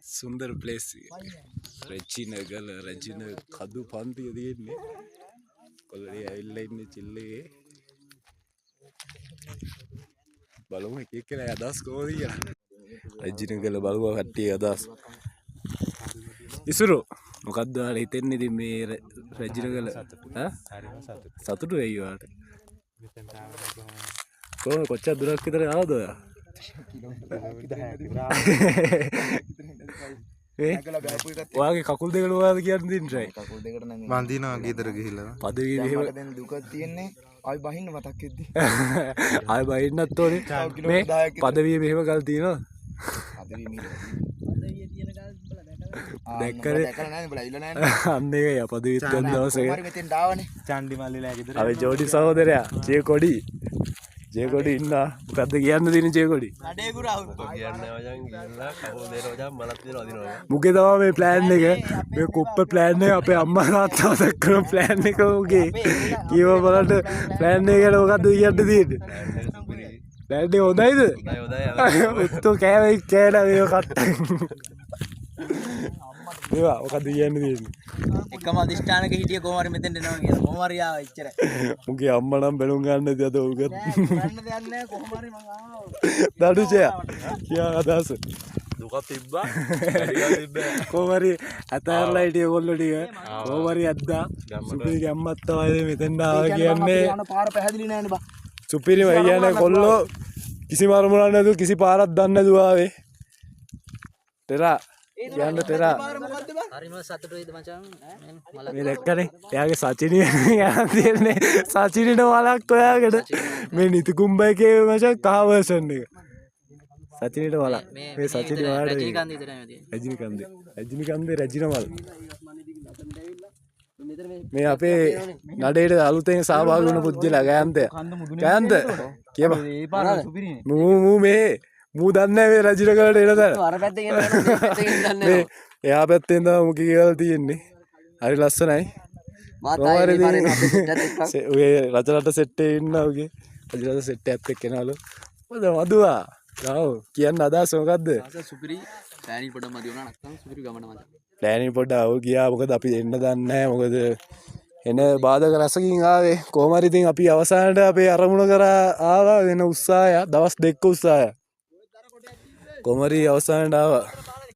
සුන්දර ප්ලේස් රෙජිනගල රජින කදු පන්තිය තියෙන්නේ කොල්ලේ ඇවිල්ලා ඉන්නේ චිල්ලේ බලමු එක එක්කෙනා අදහස් කොහොමද කියලා රෙජිනගල බලුවා කට්ටිය අදහස් ඉසුරු මොකද්ද ඔයාලා හිතන්නේ ඉතින් මේ රෙජිනගල සතුටු වෙයි ඔයාලට කොහොම කොච්චර දුරක් විතර ආවද ඔයා ඔයාගේ කකුල් දෙකට ඔයාද කියන්න දින්ටයි කකුල් දෙකට නම් මන් දිනවා ගෙදර ගිහිල්ලා පදවි මෙහෙම දැන් දුකක් තියෙන්නේ ආයි බහින්න මතක් වෙද්දි ආයි බහින්නත් ඕනේ මේ පදවිය මෙහෙම ගල් තියෙනවා පදවිය තියෙන ගල් දැක්කනේ දැකලා නැහැ බලලා ඉල්ල නැහැ අන්න ඒකයි පදවිත් ගන්න දවසේ කොහරි මෙතෙන් ඩාවනේ චන්ඩි මල්ලිලා ගෙදර අර ජෝඩි සහෝදරයා ජේකොඩි ජේකොඩි ඉන්නා මොකද්ද කියන්න තියෙන ජේකොඩි අඩේ ගුරාවුත් කියන්නේ වයන් ගිහලා කවුද දෙනවා මලත් දෙනවා අදිනවා මුගේ තමයි මේ ප්ලෑන් එක මේ කුප්ප ප්ලෑන් එක අපේ අම්මා තාත්තා දක්වන ප්ලෑන් එක උගේ කීව බලන්න ප්ලෑන් එක ගැන මොකද්ද කියන්න තියෙන්නේ ප්ලෑන් එක හොඳයිද හොඳයි උත්තෝ කෑවේ කෑලා මේක කට්ටන් මේවා මොකද්ද කියන්න තියෙන්නේ එකම අදිෂ්ඨානක හිටිය කොහොම හරි මෙතෙන්ට එනවා කියලා කොහොම හරි ආවා ඉච්චරයි මුගේ අම්මා නම් බැලුම් ගන්න ඉතින් අද උගත් ගන්න දෙයක් නැහැ කොහොම හරි මං ආවා දඩුචයා කියා අදහස දුක තිබ්බා වැඩිලා තිබ්බා කොහොම හරි අතහැරලා හිටිය කොල්ලෝ ටික කොහොම හරි අද්දා සුපිරිගේ අම්මත් තමයි මෙතෙන්ට ආවා කියන්නේ යන පාර පැහැදිලි නැහැනේ බා සුපිරිම කියන්නේ කොල්ලෝ කිසිම අරමුණක් නැතුව කිසි පාරක් දන්නේ නැතුව ආවේ තෙරා කියන්න තෙරා හරිම සතුටුයිද මචං මේ දැක්කනේ එයාගේ සචිනිය යන තියෙන්නේ සචිනිට වලක් ඔයාකට මේ නිතිකුම්බ එකේ මචං කහ වර්ෂන් එක සචිනිට වලක් මේ සචිනි වලට රජිනිකන්දේ රජිනමල් මේ අපේ නඩේට අලුතෙන් සහභාගී වුණ පුජ්‍යලා ගෑන්ත කියපන් මූ මේ මූ දන්නේ මේ රජිනගලට එන තැන අර පැත්තේ කියන්නේ එයා පැත්තෙන් තමයි මුකි කියලා තියෙන්නේ හරි ලස්සනයි මාතායි මේ ඔය රජරට සෙට් එකේ ඉන්නා උගේ රජරට සෙට් එකත් එක්ක එනවලු මොකද වදුවා ගාව කියන්න අදහස මොකද්ද සුපිරි ප්ලෑනින් පොඩ්ඩක් මදි වුණා නැත්නම් සුපිරි ගමන මදි ප්ලෑනින් පොඩ්ඩක් ආව ගියා මොකද අපි එන්න දන්නේ නැහැ මොකද එන බාධක රසකින් ආවේ කොහොම හරි ඉතින් අපි අවසානට අපේ අරමුණ කරා ආවා වෙන උත්සාහය දවස් දෙකක උත්සාහය කොමරි අවසානට ආවා